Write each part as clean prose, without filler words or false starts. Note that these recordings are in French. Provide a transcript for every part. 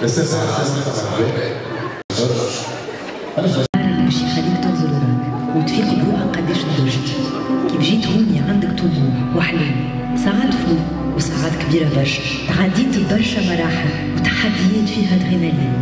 باش يخليك تغزر وراك وتفيق بروحك قداش تدرجت. كيف جيت هوني عندك طموح وحلم، ساعات فلو وساعات كبيرة برشا، تعديت برشا مراحل وتحديات فيها ادرينالين،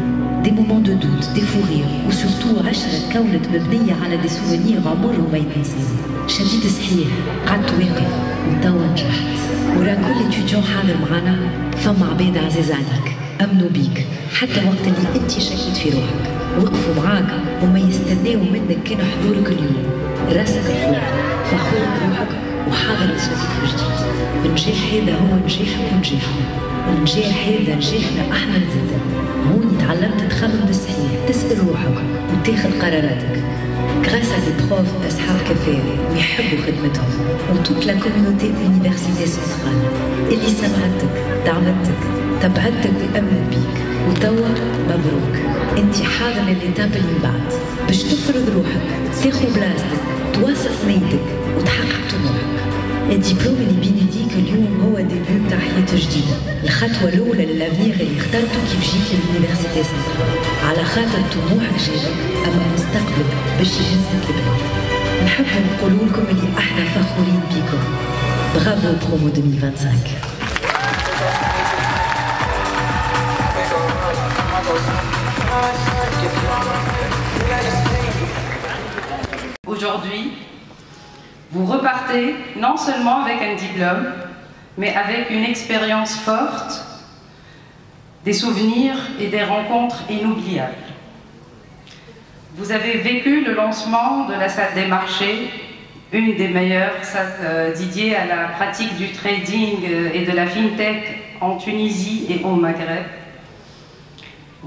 دي مومون دو دوت، دي فورير، وسورتو عشرة تكونت مبنية على دي سوفونير عمرهم ما يتنسيو. شديت صحيح، قعدت واقف وتوا نجحت. ورا كل اتيديون حاضر معانا فما عباد عزيز عليك، امنوا بيك حتى وقت اللي انت شكيت في روحك، وقفوا معاك وما يستناو منك كان حضورك اليوم. راسك الفوق، فخور بروحك وحاضر لشبيك جديد. النجاح هذا هو نجاحك ونجاحنا، النجاح هذا نجاحنا احنا زادا. هوني تعلمت تخمم بالصحيح، تسأل روحك وتاخذ قراراتك. Grâce à des profs أصحاب كفاية ويحبوا خدمتهم وتوت لا كوميونيتي université centrale اللي سمعتك دعمتك تبعتك ويأمنوا بيك. وتوا مبروك، انت حاضر للإتاب اللي من بعد باش تفرض روحك، تاخذ بلاصتك، تواصل نيتك وتحقق طموحك. الدبلوم اللي بين يديك اليوم هو ديبيو تاع حياة جديدة، الخطوة الأولى للأفنيغ اللي اخترته كيف جيت لليونيفرسيتي سنترال، على خاطر طموحك جابك أما مستقبلك باش يهزك البلاد. نحب نقول لكم اللي احنا فخورين بيكم. برافو برومو 2025. Aujourd'hui, vous repartez non seulement avec un diplôme, mais avec une expérience forte, des souvenirs et des rencontres inoubliables. Vous avez vécu le lancement de la salle des marchés, une des meilleures salles dédiées à la pratique du trading et de la fintech en Tunisie et au Maghreb.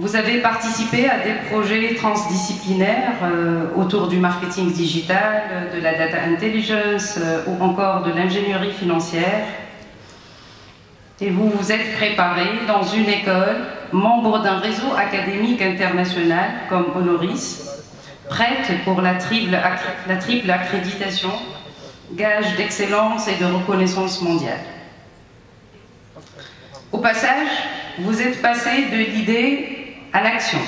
Vous avez participé à des projets transdisciplinaires autour du marketing digital, de la data intelligence ou encore de l'ingénierie financière. Et vous vous êtes préparé dans une école, membre d'un réseau académique international comme Honoris, prête pour la triple accréditation, gage d'excellence et de reconnaissance mondiale. Au passage, vous êtes passé de l'idée à l'action.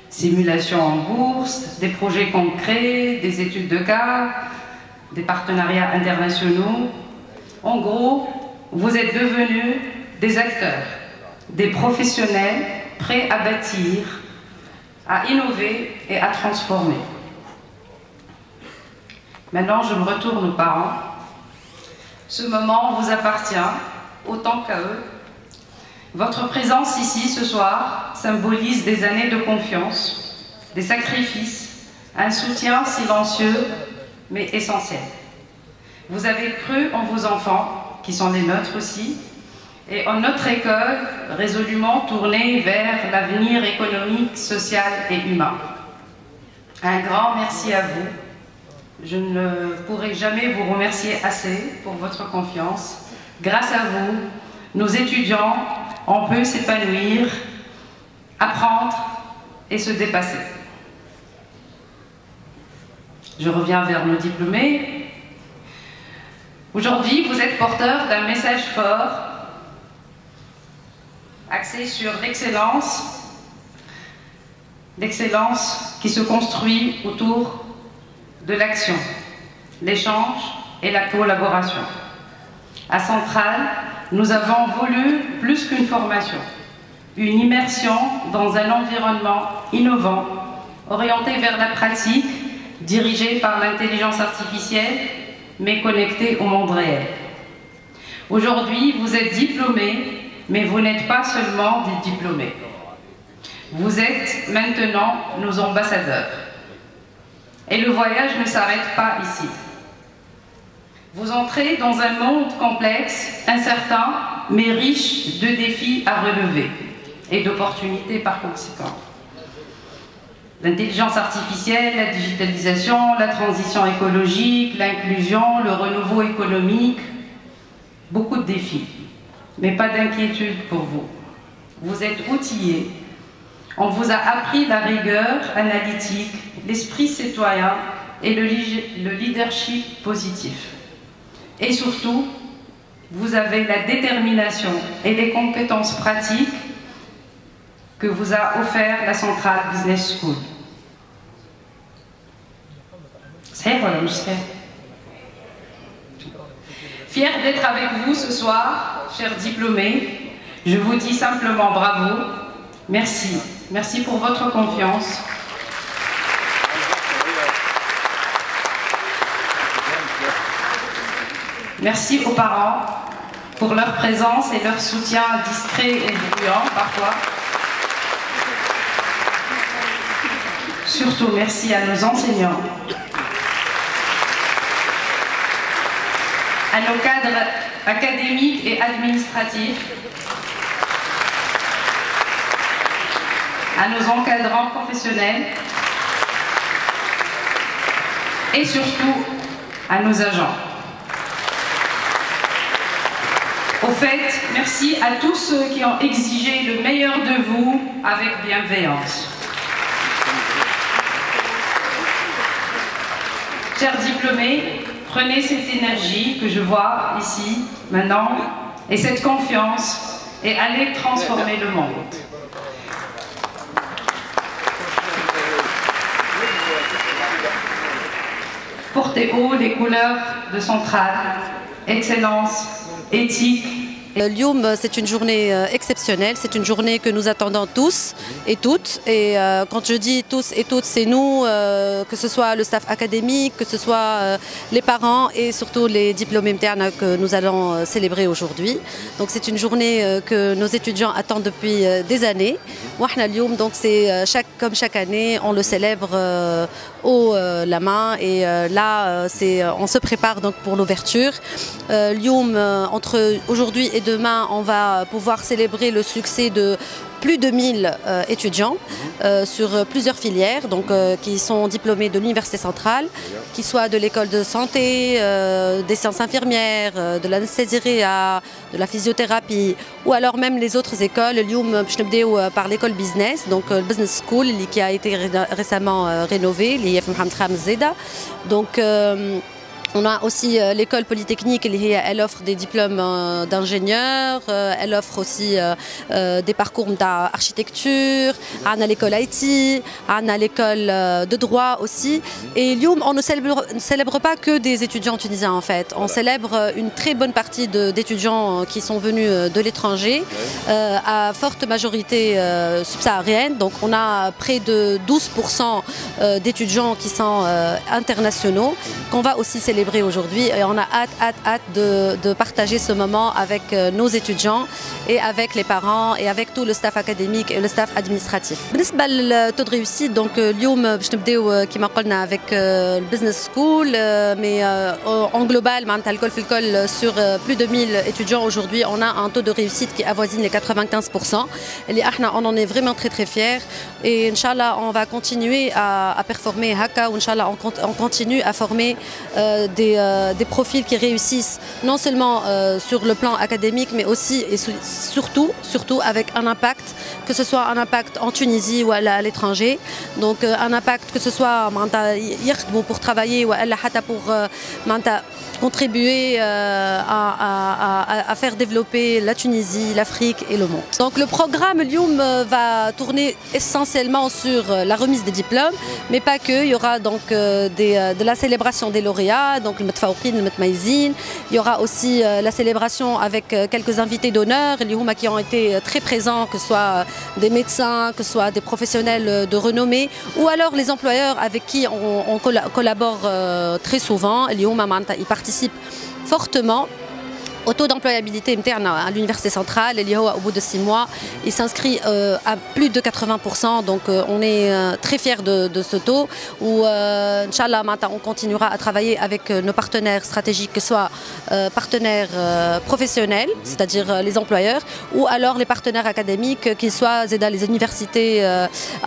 Simulation en bourse, des projets concrets, des études de cas, des partenariats internationaux. En gros, vous êtes devenus des acteurs, des professionnels prêts à bâtir, à innover et à transformer. Maintenant, je me retourne aux parents. Ce moment vous appartient autant qu'à eux. Votre présence ici ce soir symbolise des années de confiance, des sacrifices, un soutien silencieux mais essentiel. Vous avez cru en vos enfants, qui sont les nôtres aussi, et en notre école résolument tournée vers l'avenir économique, social et humain. Un grand merci à vous. Je ne pourrai jamais vous remercier assez pour votre confiance. Grâce à vous, nos étudiants, on peut s'épanouir, apprendre et se dépasser. Je reviens vers nos diplômés. Aujourd'hui, vous êtes porteurs d'un message fort, axé sur l'excellence qui se construit autour de l'action, l'échange et la collaboration. À Centrale, nous avons voulu plus qu'une formation, une immersion dans un environnement innovant, orienté vers la pratique, dirigé par l'intelligence artificielle, mais connecté au monde réel. Aujourd'hui, vous êtes diplômés, mais vous n'êtes pas seulement des diplômés. Vous êtes maintenant nos ambassadeurs. Et le voyage ne s'arrête pas ici. Vous entrez dans un monde complexe, incertain, mais riche de défis à relever et d'opportunités par conséquent. L'intelligence artificielle, la digitalisation, la transition écologique, l'inclusion, le renouveau économique, beaucoup de défis, mais pas d'inquiétude pour vous. Vous êtes outillés, on vous a appris la rigueur analytique, l'esprit citoyen et le leadership positif. Et surtout, vous avez la détermination et les compétences pratiques que vous a offert la Centrale Business School. Fier d'être avec vous ce soir, chers diplômés, je vous dis simplement bravo, merci. Merci pour votre confiance. Merci aux parents pour leur présence et leur soutien discret et bruyant parfois. Surtout, merci à nos enseignants, à nos cadres académiques et administratifs, à nos encadrants professionnels et surtout à nos agents. Au fait, merci à tous ceux qui ont exigé le meilleur de vous avec bienveillance. Chers diplômés, prenez cette énergie que je vois ici, maintenant, et cette confiance, et allez transformer le monde. Portez haut les couleurs de Centrale, excellence, éthique. Lyoum, c'est une journée exceptionnelle, c'est une journée que nous attendons tous et toutes. Et quand je dis tous et toutes, c'est nous, que ce soit le staff académique, que ce soit les parents et surtout les diplômés internes que nous allons célébrer aujourd'hui. Donc c'est une journée que nos étudiants attendent depuis des années. Lyoum, donc c'est comme chaque année, on le célèbre haut la main et là, on se prépare donc pour l'ouverture. Lyoum, entre aujourd'hui et demain, on va pouvoir célébrer le succès de plus de 1000 étudiants sur plusieurs filières, donc, qui sont diplômés de l'Université centrale, qui soient de l'école de santé, des sciences infirmières, de l'anesthésie-réa, de la physiothérapie, ou alors même les autres écoles. Lyoum, par l'école business, donc le Business School, qui a été récemment rénovée, l'IF Mohamed Khamis Zeda. Donc, on a aussi l'école polytechnique, elle offre des diplômes d'ingénieurs, elle offre aussi des parcours d'architecture, on a l'école IT, on a l'école de droit aussi. Et Lyoum, on ne célèbre pas que des étudiants tunisiens en fait, on célèbre une très bonne partie d'étudiants qui sont venus de l'étranger, à forte majorité subsaharienne. Donc on a près de 12% d'étudiants qui sont internationaux, qu'on va aussi célébrer aujourd'hui, et on a hâte de partager ce moment avec nos étudiants et avec les parents et avec tout le staff académique et le staff administratif. بالنسبة للتو de réussite, donc اليوم باش نبداو كما قلنا avec le business school, mais en global معناتها الكل في الكل sur plus de 1000 étudiants aujourd'hui, on a un taux de réussite qui avoisine les 95%. اللي احنا on en est vraiment très fiers, et Inch'Allah on va continuer à performer haka, ou Inch'Allah on continue à former des profils qui réussissent non seulement sur le plan académique, mais aussi et surtout avec un impact, que ce soit un impact en Tunisie ou à l'étranger. Donc un impact que ce soit pour travailler ou pour contribuer à faire développer la Tunisie, l'Afrique et le monde. Donc le programme Lyoum va tourner essentiellement sur la remise des diplômes, mais pas que. Il y aura donc de la célébration des lauréats, donc le Metfaouqin, le Metmaïzine. Il y aura aussi la célébration avec quelques invités d'honneur, qui ont été très présents, que ce soit des médecins, que ce soit des professionnels de renommée, ou alors les employeurs avec qui on collabore très souvent. Ils participent fortement au taux d'employabilité interne à l'Université centrale. Au bout de 6 mois, il s'inscrit à plus de 80%. Donc on est très fiers de ce taux, où Inch'Allah, on continuera à travailler avec nos partenaires stratégiques, que ce soit partenaires professionnels, c'est-à-dire les employeurs, ou alors les partenaires académiques, qu'ils soient les universités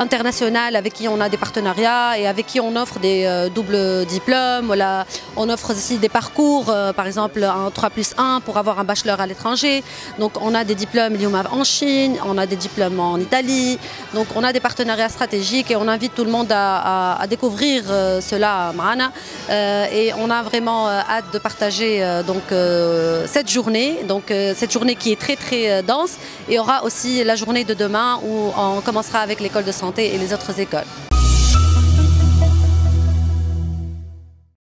internationales avec qui on a des partenariats et avec qui on offre des doubles diplômes. Voilà, on offre aussi des parcours, par exemple un 3+1 pour avoir un bachelor à l'étranger. Donc on a des diplômes en Chine, on a des diplômes en Italie. Donc on a des partenariats stratégiques et on invite tout le monde à découvrir cela, et on a vraiment hâte de partager cette journée. Donc cette journée qui est très très dense, et il y aura aussi la journée de demain où on commencera avec l'école de santé et les autres écoles.